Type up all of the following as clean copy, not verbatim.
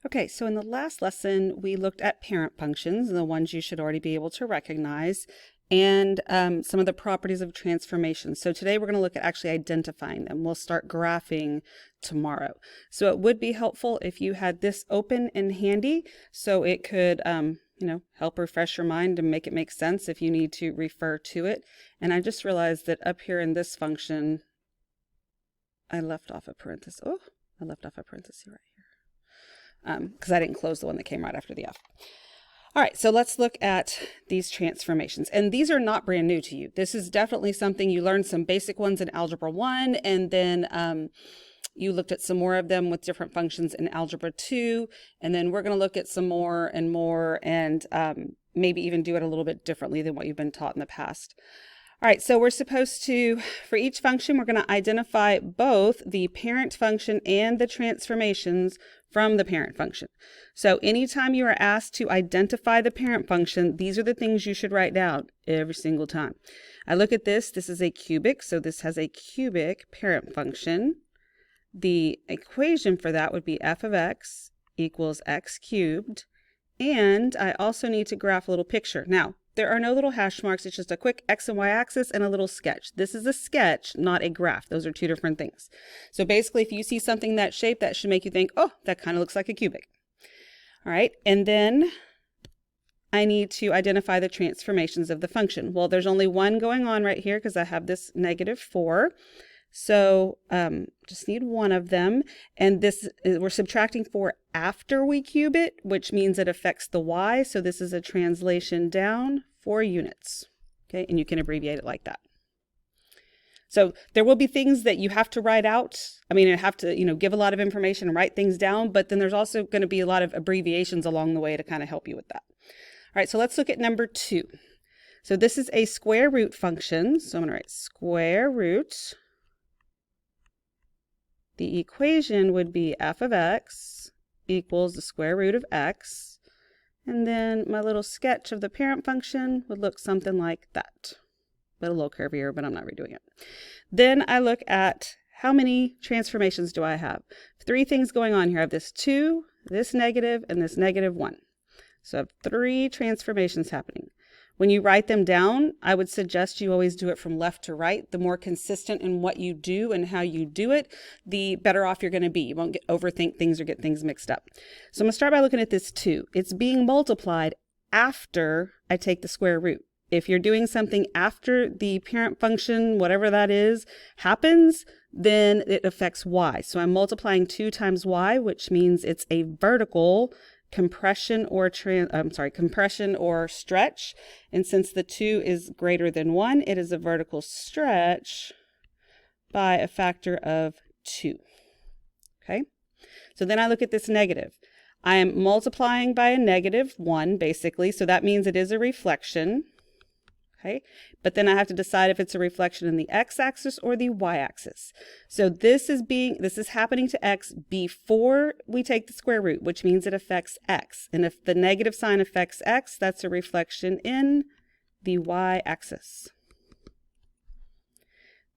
Okay, so in the last lesson, we looked at parent functions, the ones you should already be able to recognize, and some of the properties of transformation. So today we're going to look at actually identifying them. We'll start graphing tomorrow. So it would be helpful if you had this open and handy, so it could help refresh your mind and make it make sense if you need to refer to it. And I just realized that up here in this function, I left off a parenthesis. Oh, I left off a parenthesis right here. Because I didn't close the one that came right after the F. All right, so let's look at these transformations. And these are not brand new to you. This is definitely something you learned some basic ones in Algebra 1, and then you looked at some more of them with different functions in Algebra 2, and then we're going to look at some more and more, and maybe even do it a little bit differently than what you've been taught in the past. All right, so we're supposed to, for each function, we're going to identify both the parent function and the transformations from the parent function. So anytime you are asked to identify the parent function, these are the things you should write down every single time. I look at this is a cubic, so this has a cubic parent function. The equation for that would be f of x equals x cubed. And I also need to graph a little picture. Now, there are no little hash marks. It's just a quick X and Y axis and a little sketch. This is a sketch, not a graph. Those are two different things. So basically, if you see something that shape, that should make you think, oh, that kind of looks like a cubic. All right, and then I need to identify the transformations of the function. Well, there's only one going on right here because I have this -4. So just need one of them, and this we're subtracting 4 after we cube it, which means it affects the y. So this is a translation down 4 units. Okay, and you can abbreviate it like that. So there will be things that you have to write out. I mean, you have to give a lot of information and write things down, but then there's also going to be a lot of abbreviations along the way to kind of help you with that. All right, so let's look at number 2. So this is a square root function. So I'm going to write square root. The equation would be f of x equals the square root of x. And then my little sketch of the parent function would look something like that. But a little curvier, but I'm not redoing it. Then I look at how many transformations do I have? 3 things going on here. I have this 2, this negative, and this -1. So I have 3 transformations happening. When you write them down, I would suggest you always do it from left to right. The more consistent in what you do and how you do it, the better off you're going to be. You won't overthink things or get things mixed up. So I'm going to start by looking at this 2. It's being multiplied after I take the square root. If you're doing something after the parent function, whatever that is, happens, then it affects y. So I'm multiplying 2 times y, which means it's a vertical compression or stretch, and since the 2 is greater than 1, it is a vertical stretch by a factor of 2. Okay, so then I look at this negative. I am multiplying by a -1 basically, so that means it is a reflection. Okay, but then I have to decide if it's a reflection in the x-axis or the y-axis. So this is happening to x before we take the square root, which means it affects x. And if the negative sign affects x, that's a reflection in the y-axis.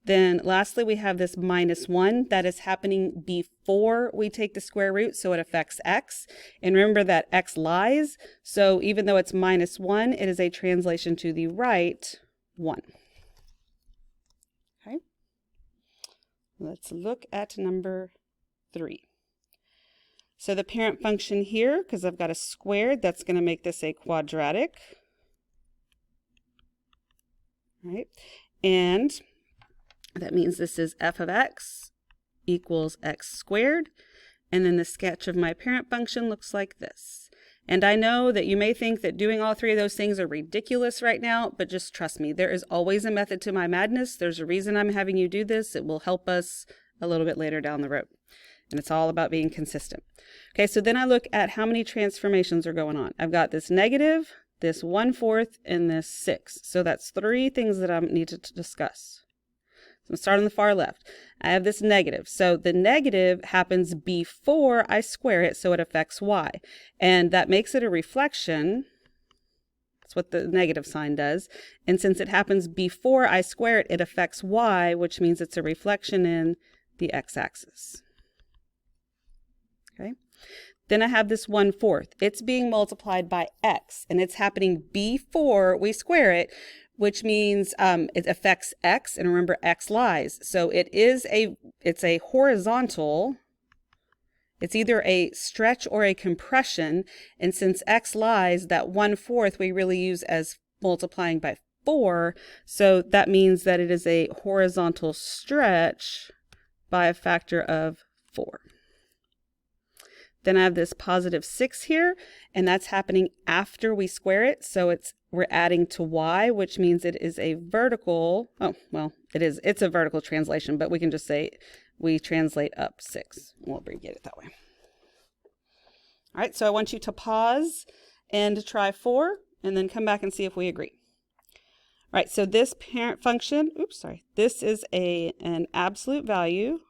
Then lastly, we have this -1 that is happening before we take the square root, so it affects x. And remember that x lies, so even though it's -1, it is a translation to the right 1. Okay, let's look at number 3. So the parent function here, because I've got a squared, that's going to make this a quadratic. All right, and that means this is f of x equals x squared. And then the sketch of my parent function looks like this. And I know that you may think that doing all 3 of those things are ridiculous right now, but just trust me, there is always a method to my madness. There's a reason I'm having you do this. It will help us a little bit later down the road. And it's all about being consistent. Okay, so then I look at how many transformations are going on. I've got this negative, this 1/4, and this 6. So that's 3 things that I need to discuss. I'm start on the far left. I have this negative. So the negative happens before I square it, so it affects y. And that makes it a reflection. That's what the negative sign does. And since it happens before I square it, it affects y, which means it's a reflection in the x-axis. Okay. Then I have this 1/4. It's being multiplied by x, and it's happening before we square it, which means it affects x, and remember x lies. So it's a horizontal, it's either a stretch or a compression, and since x lies, that 1/4 we really use as multiplying by 4, so that means that it is a horizontal stretch by a factor of 4. Then I have this positive 6 here, and that's happening after we square it, so we're adding to y, which means it is a vertical, oh, well, it's a vertical translation, but we can just say we translate up 6. We'll abbreviate it that way. All right, so I want you to pause and try 4, and then come back and see if we agree. All right, so this parent function, this is an absolute value.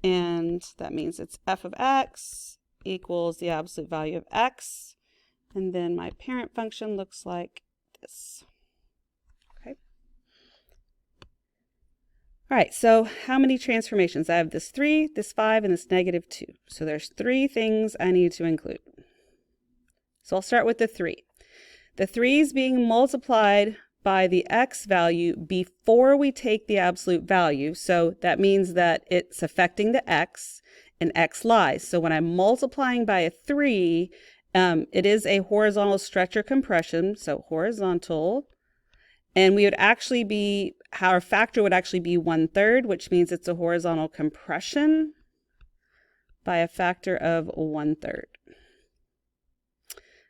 And that means it's f of x equals the absolute value of x. And then my parent function looks like this. Okay. All right, so how many transformations? I have this 3, this 5, and this -2. So there's 3 things I need to include. So I'll start with the 3. The 3 is being multiplied by the x value before we take the absolute value. So that means that it's affecting the x, and x lies. So when I'm multiplying by a 3, it is a horizontal stretch or compression, so horizontal. And we would actually be, our factor would actually be 1/3, which means it's a horizontal compression by a factor of 1/3.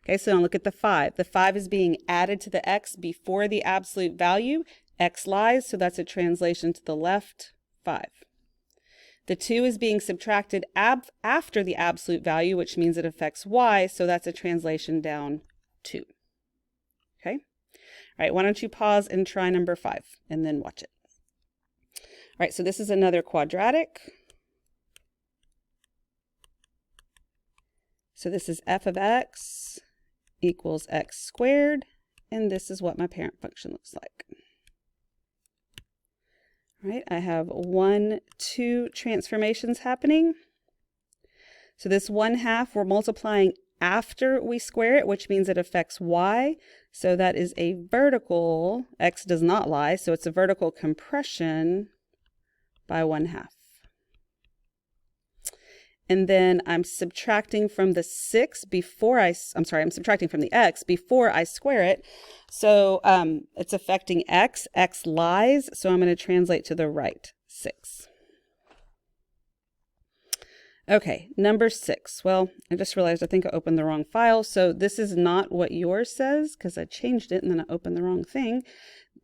Okay, so now look at the 5. The 5 is being added to the x before the absolute value. X lies, so that's a translation to the left, 5. The 2 is being subtracted after the absolute value, which means it affects y, so that's a translation down 2. Okay? All right, why don't you pause and try number 5, and then watch it. All right, so this is another quadratic. So this is f of x equals x squared, and this is what my parent function looks like. All right, I have 1, 2 transformations happening. So this 1/2 we're multiplying after we square it, which means it affects y. So that is a vertical, x does not lie, so it's a vertical compression by 1/2. And then I'm subtracting from the 6 before I'm subtracting from the x before I square it. So it's affecting x. X lies, so I'm going to translate to the right, 6. Okay, number 6. Well, I just realized I think I opened the wrong file. So this is not what yours says because I changed it and then I opened the wrong thing.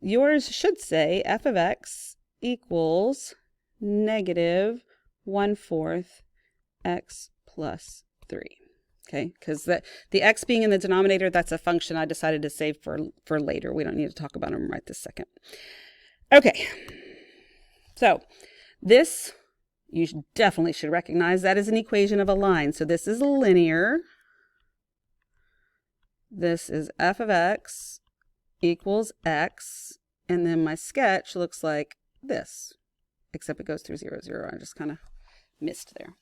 Yours should say f of x equals -1/4 x plus 3. Okay, because the x being in the denominator, that's a function I decided to save for later. We don't need to talk about them right this second. Okay, so this you definitely should recognize that is an equation of a line. So this is linear. This is f of x equals x, and then my sketch looks like this, except it goes through 0, 0. I just kind of missed there.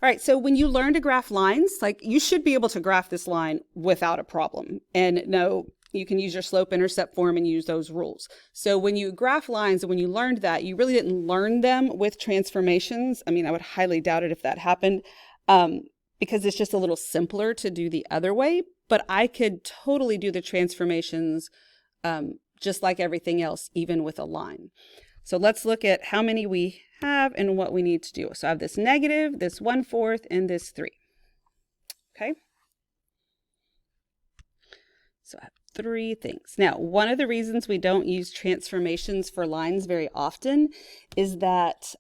All right, so when you learn to graph lines, like you should be able to graph this line without a problem. And no, you can use your slope-intercept form and use those rules. So when you graph lines and when you learned that, you really didn't learn them with transformations. I mean, I would highly doubt it if that happened because it's just a little simpler to do the other way. But I could totally do the transformations just like everything else, even with a line. So let's look at how many we have and what we need to do. So I have this negative, this 1/4, and this 3. Okay. So I have 3 things. Now, one of the reasons we don't use transformations for lines very often is that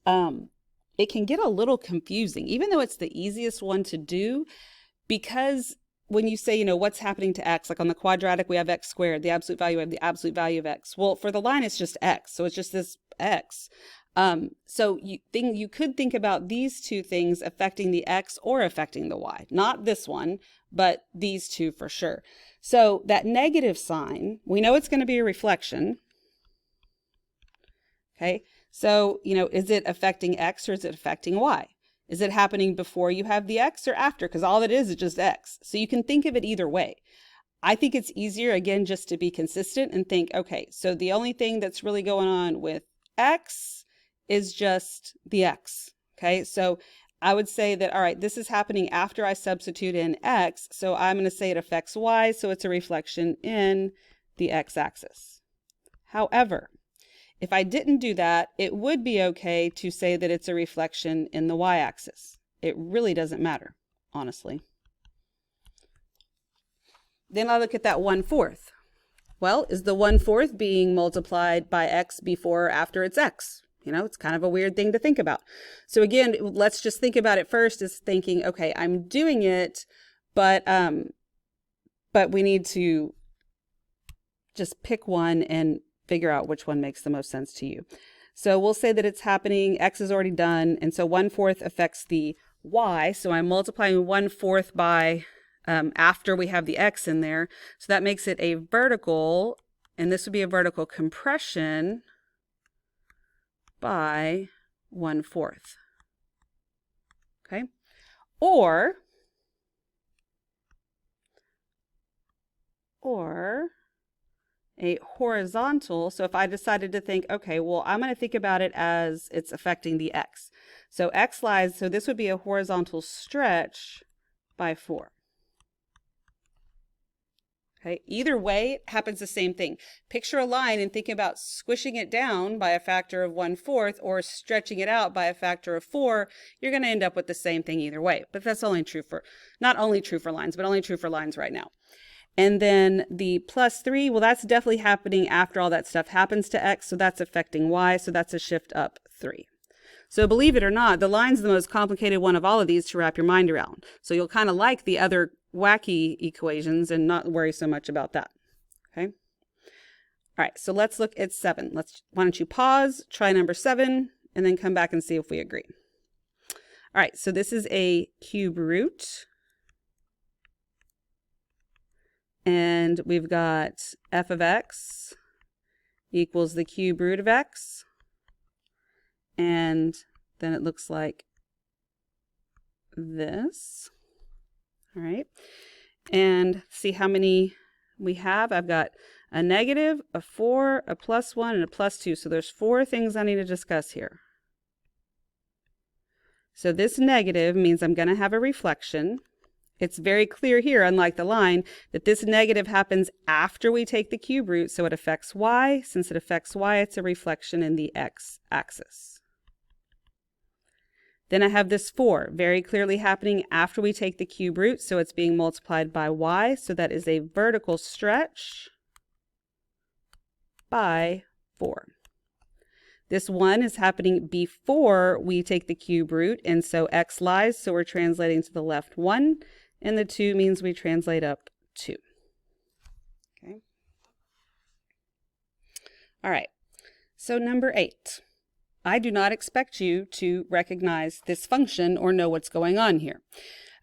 it can get a little confusing, even though it's the easiest one to do, because when you say, what's happening to x, like on the quadratic, we have x squared, the absolute value, we have the absolute value of x. Well, for the line, it's just x. So it's just this x. So you could think about these 2 things affecting the x or affecting the y. Not this one, but these 2 for sure. So that negative sign, we know it's going to be a reflection. Okay, So, is it affecting X or is it affecting Y? Is it happening before you have the X or after? Because all it is just X. So you can think of it either way. I think it's easier, again, just to be consistent and think, okay, so the only thing that's really going on with X is just the X. Okay, so I would say that, all right, this is happening after I substitute in X, so I'm going to say it affects Y, so it's a reflection in the X axis. However, if I didn't do that, it would be okay to say that it's a reflection in the Y axis. It really doesn't matter, honestly. Then I look at that 1/4. Well, is the 1/4 being multiplied by X before or after it's X? It's kind of a weird thing to think about. So again, let's just think about it first as thinking, okay, I'm doing it, but we need to just pick one and figure out which one makes the most sense to you. So we'll say that it's happening, X is already done, and so 1/4 affects the Y, so I'm multiplying 1/4 by after we have the X in there. So that makes it a vertical, and this would be a vertical compression by 1/4. Okay. Or a horizontal. So if I decided to think, okay, well, I'm going to think about it as it's affecting the X. So X lies, so this would be a horizontal stretch by 4. Okay, either way, it happens the same thing. Picture a line and think about squishing it down by a factor of 1/4 or stretching it out by a factor of 4. You're going to end up with the same thing either way. But that's only true for, not only true for lines, but only true for lines right now. And then the +3, well, that's definitely happening after all that stuff happens to X. So that's affecting Y. So that's a shift up 3. So believe it or not, the line's the most complicated one of all of these to wrap your mind around. So you'll kind of like the other wacky equations and not worry so much about that. Okay. All right, so let's look at 7. Why don't you pause, try number 7, and then come back and see if we agree. All right, so this is a cube root. And we've got f of x equals the cube root of x. And then it looks like this. All right. And see how many we have. I've got a negative, a 4, a +1, and a +2. So there's 4 things I need to discuss here. So this negative means I'm going to have a reflection. It's very clear here, unlike the line, that this negative happens after we take the cube root, so it affects y. Since it affects y, it's a reflection in the x-axis. Then I have this 4, very clearly happening after we take the cube root, so it's being multiplied by y, so that is a vertical stretch by 4. This 1 is happening before we take the cube root, and so x lies, so we're translating to the left 1, and the 2 means we translate up 2. Okay. All right, so number 8. I do not expect you to recognize this function or know what's going on here.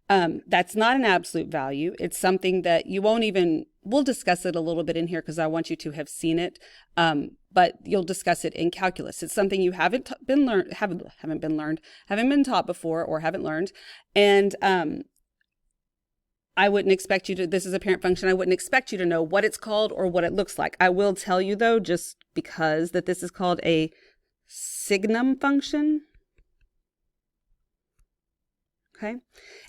That's not an absolute value. It's something that you won't even, we'll discuss it a little bit in here because I want you to have seen it, but you'll discuss it in calculus. It's something you haven't been taught before or haven't learned. And I wouldn't expect you to, this is a parent function, I wouldn't expect you to know what it's called or what it looks like. I will tell you though, just because, that this is called a signum function. Okay,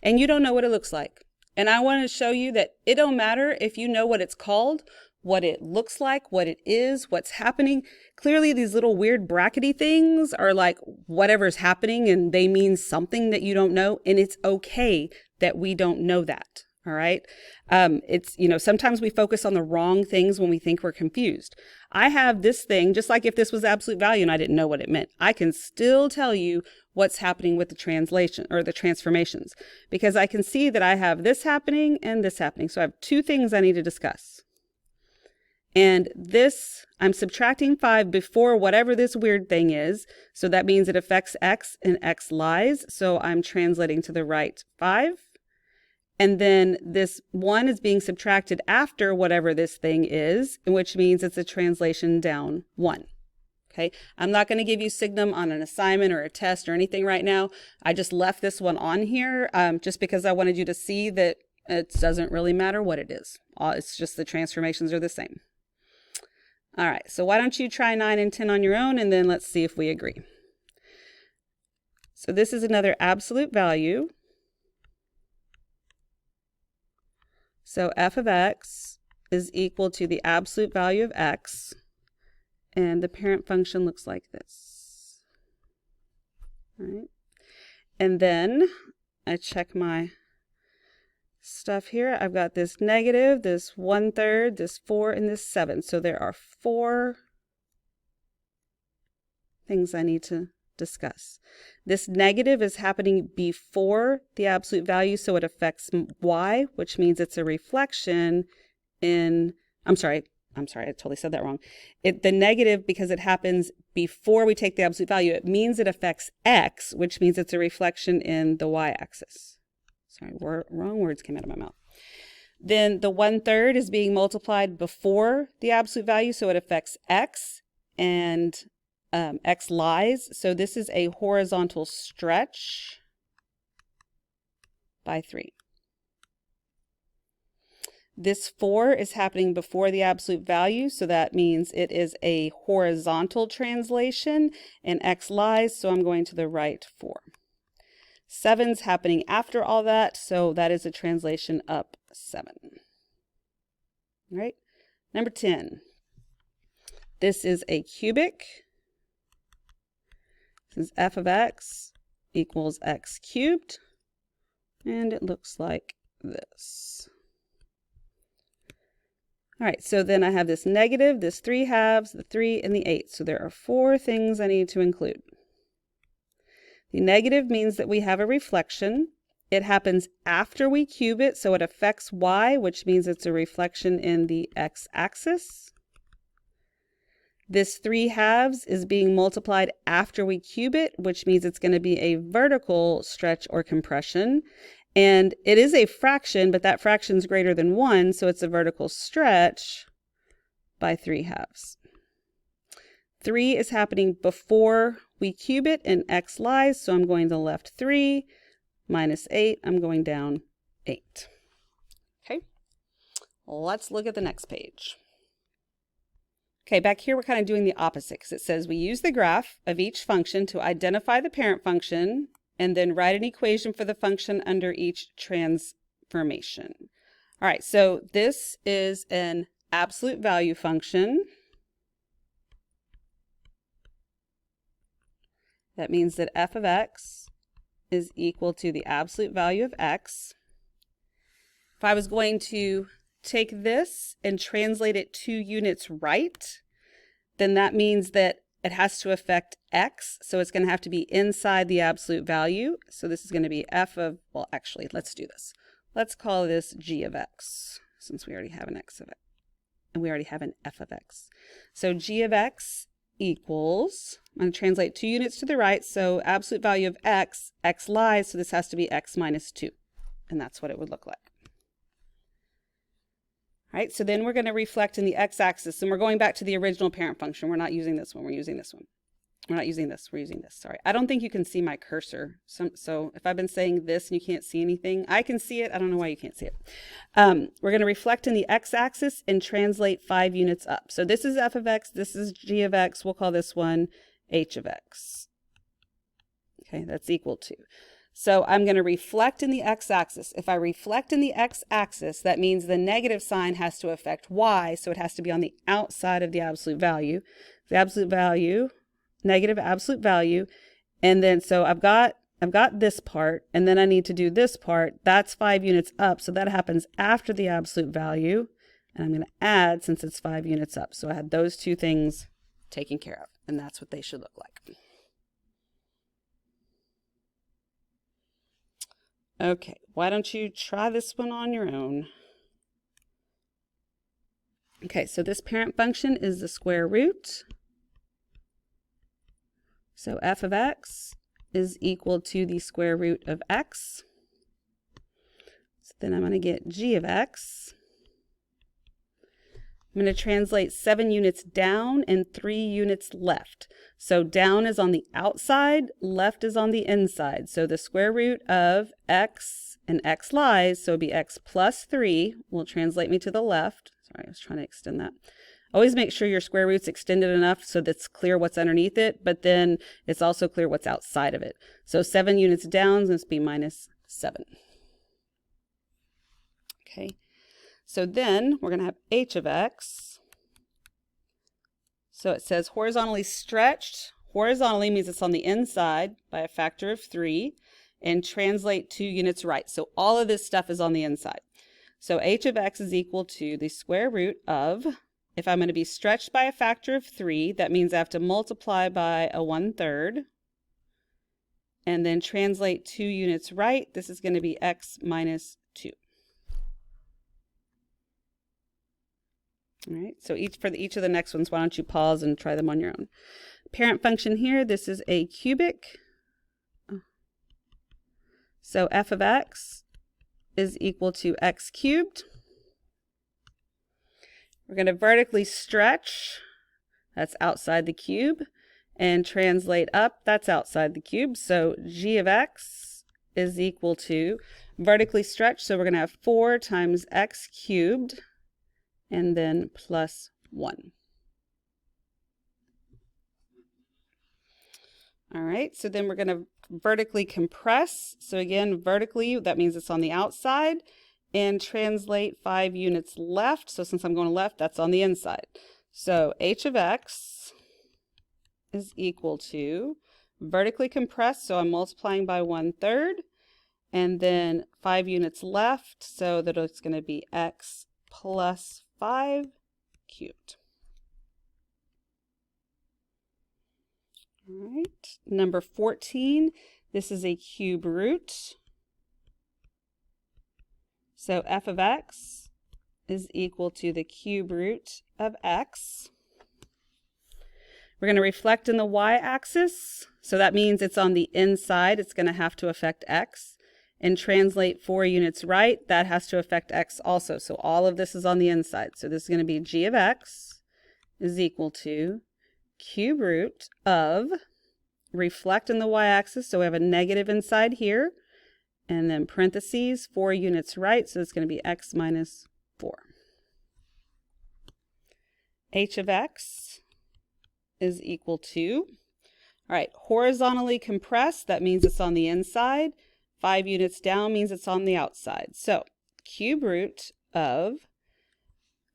and you don't know what it looks like. And I want to show you that it don't matter if you know what it's called, what it looks like, what it is, what's happening. Clearly these little weird brackety things are like whatever's happening and they mean something that you don't know, and it's okay that we don't know that. All right. It's, sometimes we focus on the wrong things when we think we're confused. I have this thing, just like if this was absolute value and I didn't know what it meant, I can still tell you what's happening with the translation or the transformations, because I can see that I have this happening and this happening. So I have 2 things I need to discuss. And this, I'm subtracting 5 before whatever this weird thing is. So that means it affects x and x lies. So I'm translating to the right 5. And then this 1 is being subtracted after whatever this thing is, which means it's a translation down 1. Okay, I'm not going to give you signum on an assignment or a test or anything right now. I just left this one on here just because I wanted you to see that it doesn't really matter what it is. It's just the transformations are the same. All right, so why don't you try 9 and 10 on your own, and then let's see if we agree. So this is another absolute value. So f of x is equal to the absolute value of x, and the parent function looks like this. All right. And then I check my stuff here. I've got this negative, this 1/3, this 4, and this 7. So there are 4 things I need to discuss. This negative is happening before the absolute value, so it affects y, which means it's a reflection in, I'm sorry, I totally said that wrong. The negative, because it happens before we take the absolute value, it means it affects x, which means it's a reflection in the y-axis. Sorry, wrong words came out of my mouth. Then the 1/3 is being multiplied before the absolute value, so it affects x, and x lies. So this is a horizontal stretch by 3. This 4 is happening before the absolute value, so that means it is a horizontal translation, and x lies, so I'm going to the right 4. 7's happening after all that, so that is a translation up 7. All right, number 10. This is a cubic. This is f of x equals x cubed, and it looks like this. All right, so then I have this negative, this 3/2, the 3, and the 8. So there are 4 things I need to include. The negative means that we have a reflection. It happens after we cube it, so it affects y, which means it's a reflection in the x-axis. This 3/2 is being multiplied after we cube it, which means it's going to be a vertical stretch or compression. And it is a fraction, but that fraction is greater than 1, so it's a vertical stretch by 3/2. 3 is happening before we cube it, and x lies, so I'm going to the left 3, minus 8, I'm going down 8. Okay, let's look at the next page. Okay, back here we're kind of doing the opposite, because it says we use the graph of each function to identify the parent function, and then write an equation for the function under each transformation. All right, so this is an absolute value function. That means that f of x is equal to the absolute value of x. If I was going to take this and translate it 2 units right, then that means that it has to affect x, so it's going to have to be inside the absolute value. So this is going to be f of, well, actually, let's do this. Let's call this g of x, since we already have an x of it, and we already have an f of x. So g of x equals, I'm going to translate 2 units to the right, so absolute value of x, x lies, so this has to be x minus 2, and that's what it would look like. All right, so then we're going to reflect in the x-axis, and we're going back to the original parent function. We're not using this one, we're using this one. We're not using this, we're using this, sorry. I don't think you can see my cursor, so if I've been saying this and you can't see anything, I can see it, I don't know why you can't see it. We're going to reflect in the x-axis and translate 5 units up. So this is f of x, this is g of x, we'll call this one h of x. Okay, that's equal to. So I'm going to reflect in the x-axis. If I reflect in the x-axis, that means the negative sign has to affect y, so it has to be on the outside of the absolute value. The absolute value, negative absolute value, and then so I've got this part, and then I need to do this part. That's 5 units up, so that happens after the absolute value, and I'm going to add since it's 5 units up. So I had those 2 things taken care of, and that's what they should look like. Okay, why don't you try this one on your own? Okay, so this parent function is the square root. So f of x is equal to the square root of x. So then I'm going to get g of x I'm going to translate 7 units down and 3 units left. So down is on the outside, left is on the inside. So the square root of x, and x lies, so it'll be x plus 3 will translate me to the left. Sorry, I was trying to extend that. Always make sure your square root's extended enough so that's clear what's underneath it, but then it's also clear what's outside of it. So 7 units down must be minus 7. Okay, so then we're going to have h of x. So it says horizontally stretched. Horizontally means it's on the inside by a factor of 3, and translate 2 units right. So all of this stuff is on the inside. So h of x is equal to the square root of, if I'm going to be stretched by a factor of 3, that means I have to multiply by a 1/3, and then translate 2 units right. This is going to be x minus 2. All right, so for each of the next ones, why don't you pause and try them on your own. Parent function here, this is a cubic. So f of x is equal to x cubed. We're going to vertically stretch, that's outside the cube, and translate up, that's outside the cube. So g of x is equal to vertically stretch, so we're going to have 4 times x cubed, and then plus 1. All right, so then we're going to vertically compress. So again, vertically, that means it's on the outside, and translate 5 units left. So since I'm going left, that's on the inside. So h of x is equal to vertically compressed, so I'm multiplying by 1/3, and then 5 units left, so that it's going to be x plus 5 cubed. All right, number 14, this is a cube root. So f of x is equal to the cube root of x. We're going to reflect in the y-axis, so that means it's on the inside. It's going to have to affect x. And translate 4 units right, that has to affect x also. So all of this is on the inside. So this is going to be g of x is equal to cube root of, reflect in the y-axis, so we have a negative inside here, and then parentheses, 4 units right, so it's going to be x minus 4. H of x is equal to, all right, horizontally compressed, that means it's on the inside. 5 units down means it's on the outside. So cube root of,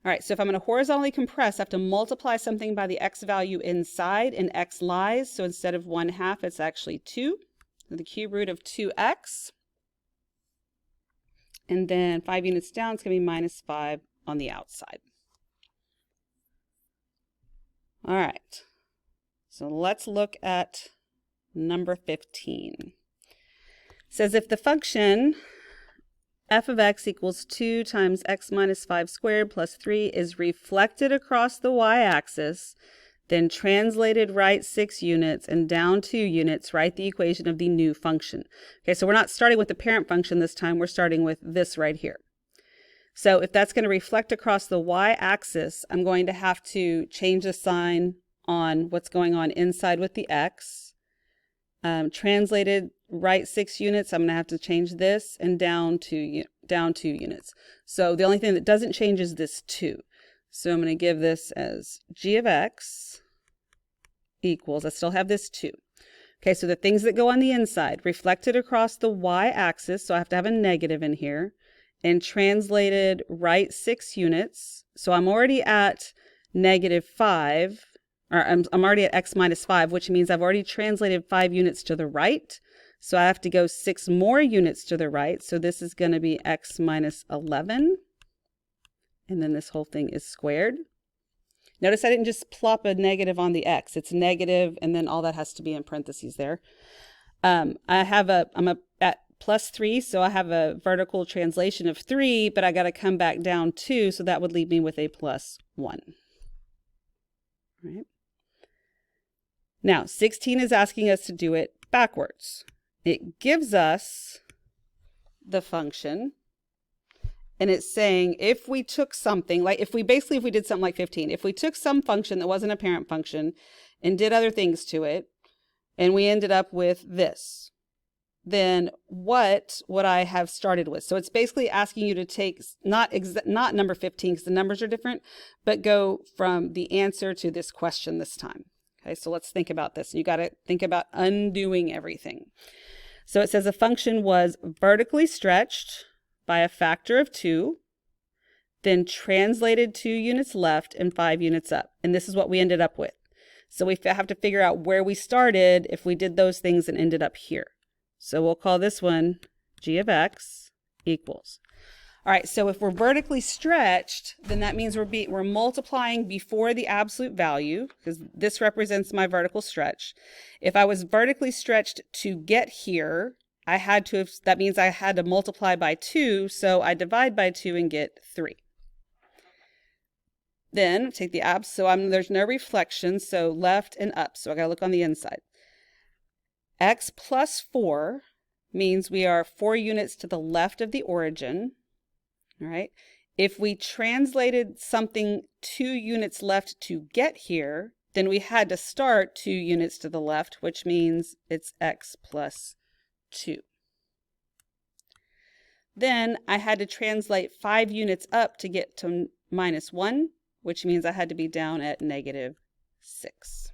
all right, so if I'm going to horizontally compress, I have to multiply something by the x value inside, and x lies. So instead of 1/2, it's actually 2. So the cube root of 2x. And then 5 units down, it's going to be minus 5 on the outside. All right, so let's look at number 15. It says if the function f of x equals 2 times x minus 5 squared plus 3 is reflected across the y-axis, then translated right 6 units and down 2 units, write the equation of the new function. Okay, so we're not starting with the parent function this time, we're starting with this right here. So if that's going to reflect across the y-axis, I'm going to have to change the sign on what's going on inside with the x. Translated right 6 units, I'm going to have to change this, and down 2 units. So the only thing that doesn't change is this 2. So I'm going to give this as g of x equals, I still have this 2. Okay, so the things that go on the inside, reflected across the y-axis, so I have to have a negative in here, and translated right 6 units. So I'm already at negative 5, or I'm already at x minus 5, which means I've already translated 5 units to the right. So I have to go 6 more units to the right. So this is going to be x minus 11. And then this whole thing is squared. Notice I didn't just plop a negative on the x. It's negative, and then all that has to be in parentheses there. I'm at plus 3, so I have a vertical translation of 3, but I got to come back down 2, so that would leave me with a plus 1. All right. Now, 16 is asking us to do it backwards. It gives us the function And it's saying if we took something, like if we did something like 15, if we took some function that wasn't a parent function and did other things to it, and we ended up with this, then what would I have started with? So it's basically asking you to take not number 15 because the numbers are different, but go from the answer to this question this time. Okay, so let's think about this. You got to think about undoing everything. So it says a function was vertically stretched by a factor of 2, then translated 2 units left and 5 units up. And this is what we ended up with. So we have to figure out where we started if we did those things and ended up here. So we'll call this one g of x equals. All right, so if we're vertically stretched, then that means we're multiplying before the absolute value, because this represents my vertical stretch. If I was vertically stretched to get here, that means I had to multiply by 2, so I divide by 2 and get 3. Then take the abs, so there's no reflection, so left and up, so I gotta look on the inside. X plus 4 means we are 4 units to the left of the origin. All right. If we translated something 2 units left to get here, then we had to start 2 units to the left, which means it's x plus 2. Then I had to translate 5 units up to get to minus 1, which means I had to be down at negative 6.